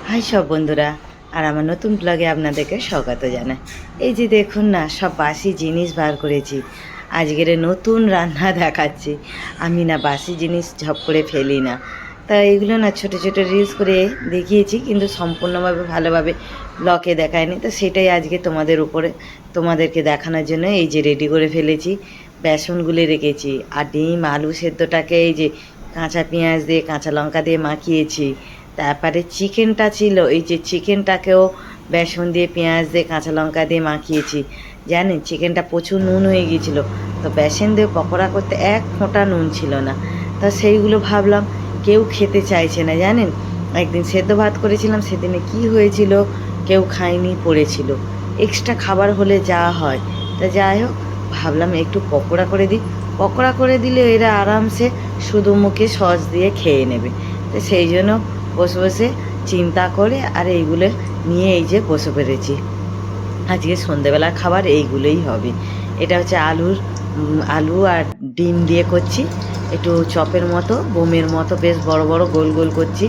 High সব বন্ধুরা, আর আমার নতুন ব্লগে আপনাদেরকে স্বাগত জানাই। এই যে দেখুন না, সব বাসি জিনিস বার করেছি। আজকের নতুন রান্না দেখাচ্ছি। আমি না বাসি জিনিস ঝপ করে ফেলি না, তা এগুলো না ছোট ছোট রিলস করে দেখিয়েছি, কিন্তু সম্পূর্ণভাবে ভালোভাবে ব্লগে দেখায়নি। তো সেটাই আজকে তোমাদেরকে দেখানোর জন্য এই যে রেডি করে ফেলেছি। বেসন গুলে রেখেছি, আর ডিম আলু সেদ্ধটাকে এই যে কাঁচা পেঁয়াজ দিয়ে কাঁচা লঙ্কা দিয়ে মাখিয়েছি। তারপরে চিকেনটা ছিল, এই যে চিকেনটাকেও বেসন দিয়ে পেঁয়াজ দিয়ে কাঁচা লঙ্কা দিয়ে মাখিয়েছি। জানেন, চিকেনটা প্রচুর নুন হয়ে গিয়েছিলো, তো বেসন দিয়ে পকোড়া করতে এক ফোঁটা নুন ছিল না। তা সেইগুলো ভাবলাম কেউ খেতে চাইছে না। জানেন, একদিন সেদ্ধ ভাত করেছিলাম, সেদিনে কি হয়েছিল, কেউ খায়নি, পড়েছিল। এক্সট্রা খাবার হলে যা হয়, তা যাই হোক, ভাবলাম একটু পকোড়া করে দিই। পকোড়া করে দিলে এরা আরামসে শুধু মুখে সস দিয়ে খেয়ে নেবে। তো সেই জন্য বসে বসে চিন্তা করে আর এইগুলো নিয়ে এই যে বসে পেরেছি। আজকে সন্ধেবেলার খাবার এইগুলোই হবে। এটা হচ্ছে আলু আর ডিম দিয়ে করছি, একটু চপের মতো, বোমের মতো বেশ বড় বড় গোল গোল করছি,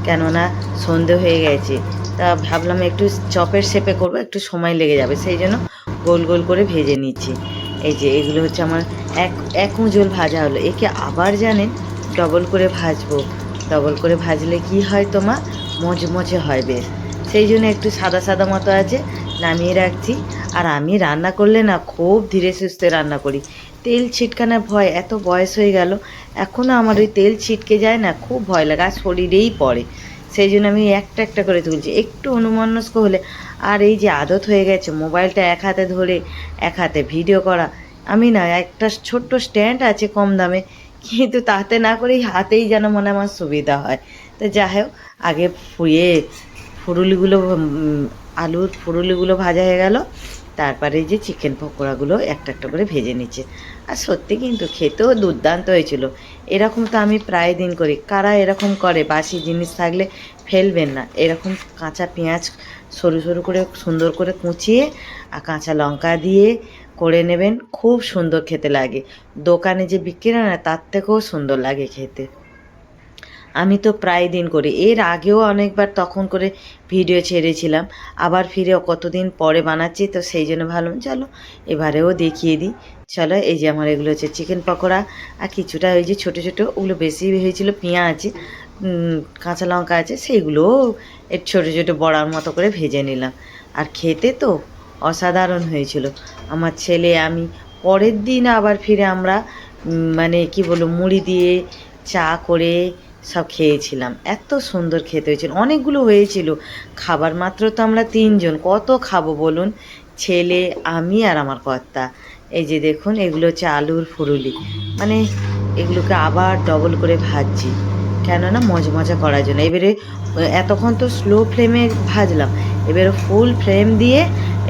কেননা সন্ধে হয়ে গেছে। তা ভাবলাম একটু চপের শেপে করবো, একটু সময় লেগে যাবে, সেই জন্য গোল গোল করে ভেজে নিচ্ছি। এই যে এগুলো হচ্ছে আমার এক উঁজল ভাজা হলো। একে আবার জানেন ডবল করে ভাজবো। ডবল করে ভাজলে কি হয়, তোমার মচমচে হয় বেশ। সেই জন্য একটু সাদা সাদা মতো আছে, নামিয়ে রাখছি। আর আমি রান্না করলে না খুব ধীরে সুস্থে রান্না করি। তেল ছিটকানোর ভয়, এত বয়স হয়ে গেল এখনও আমার ওই তেল ছিটকে যায় না, খুব ভয় লাগে, আর শরীরেই পড়ে। সেই জন্য আমি একটা একটা করে তুলছি, একটু অনুমনস্ক হলে। আর এই যে আদত হয়ে গেছে মোবাইলটা এক হাতে ধরে এক হাতে ভিডিও করা। আমি না একটা ছোট্ট স্ট্যান্ড আছে কম দামে, কিন্তু তাতে না করেই হাতেই যেন মনে আমার সুবিধা হয়। তো যাই হোক, আগে ফুরুলিগুলো আলুর ফুরুলিগুলো ভাজা হয়ে গেল। তারপরে এই যে চিকেন পকোড়াগুলো একটা একটা করে ভেজে নিচ্ছে। আর সত্যি কিন্তু খেতেও দুর্দান্ত হয়েছিল। এরকম তো আমি প্রায় দিন করি। কারা এরকম করে, বাসি জিনিস থাকলে ফেলবেন না। এরকম কাঁচা পেঁয়াজ সরু সরু করে সুন্দর করে কুচিয়ে আর কাঁচা লঙ্কা দিয়ে করে নেবেন, খুব সুন্দর খেতে লাগে। দোকানে যে বিক্রি হয় না, তার থেকেও সুন্দর লাগে খেতে। আমি তো প্রায় দিন করি, এর আগেও অনেকবার তখন করে ভিডিও ছেড়েছিলাম, আবার ফিরে কতদিন পরে বানাচ্ছি, তো সেই জন্য ভাবলাম চলো এবারেও দেখিয়ে দিই। চলো, এই যে আমার এগুলো হচ্ছে চিকেন পকোড়া, আর কিছুটা ওই যে ছোটো ছোটো, ওগুলো বেশি হয়েছিল, পেঁয়াজ কাঁচা লঙ্কা আছে, সেইগুলোও এর ছোটো ছোটো বড়ার মতো করে ভেজে নিলাম। আর খেতে তো অসাধারণ হয়েছিল। আমার ছেলে আমি পরের দিন আবার ফিরে আমরা মানে কি বলবো, মুড়ি দিয়ে চা করে সব খেয়েছিলাম। এত সুন্দর খেতে হয়েছিল, অনেকগুলো হয়েছিল। খাবার মাত্র তো আমরা তিনজন, কত খাবো বলুন, ছেলে আমি আর আমার কর্তা। এই যে দেখুন, এগুলো হচ্ছে আলুর ফুরুলি, মানে এগুলোকে আবার ডবল করে ভাজছি, কেননা মজমজা করার জন্য। এবারে এতক্ষণ তো স্লো ফ্লেমে ভাজলাম, এবারে ফুল ফ্লেম দিয়ে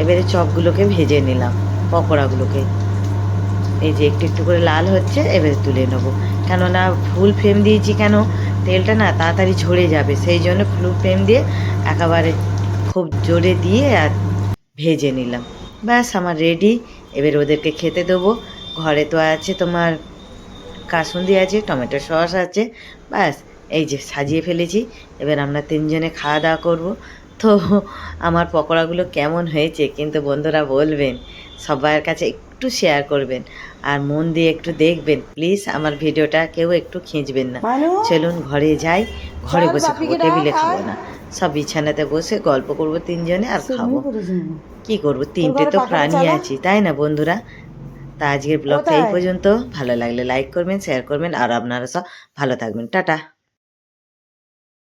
এবারে চপগুলোকে ভেজে নিলাম, পকোড়াগুলোকে। এই যে একটু একটু করে লাল হচ্ছে, এবারে তুলে নেবো। কেননা ফুল ফ্লেম দিয়েছি কেন, তেলটা না তাড়াতাড়ি ঝরে যাবে, সেই জন্য ফুল ফ্লেম দিয়ে একেবারে খুব জোরে দিয়ে আর ভেজে নিলাম। ব্যাস আমার রেডি। এবার ওদেরকে খেতে দেবো। ঘরে তো আছে তোমার কাসুন্দি আছে, টমেটো সস আছে, ব্যাস এই যে সাজিয়ে ফেলেছি। এবার আমরা তিনজনে খাওয়া দাওয়া করবো। তো আমার পকোড়াগুলো কেমন হয়েছে কিন্তু বন্ধুরা বলবেন, সবার কাছে একটু শেয়ার করবেন, আর মন দিয়ে একটু দেখবেন প্লিজ। আমার ভিডিওটা কেউ একটু খিঁচবেন না। চলুন ঘরে যাই, ঘরে বসে খাবো, টেবিলে খাবো না, সব বিছানাতে বসে গল্প করব তিনজনে আর খাবো। কি করবো, তিনটে তো প্রাণী আছি, তাই না বন্ধুরা? তা আজকের ব্লগটা এই পর্যন্ত। ভালো লাগলে লাইক করবেন, শেয়ার করবেন, আর আপনারা সব ভালো থাকবেন। টাটা।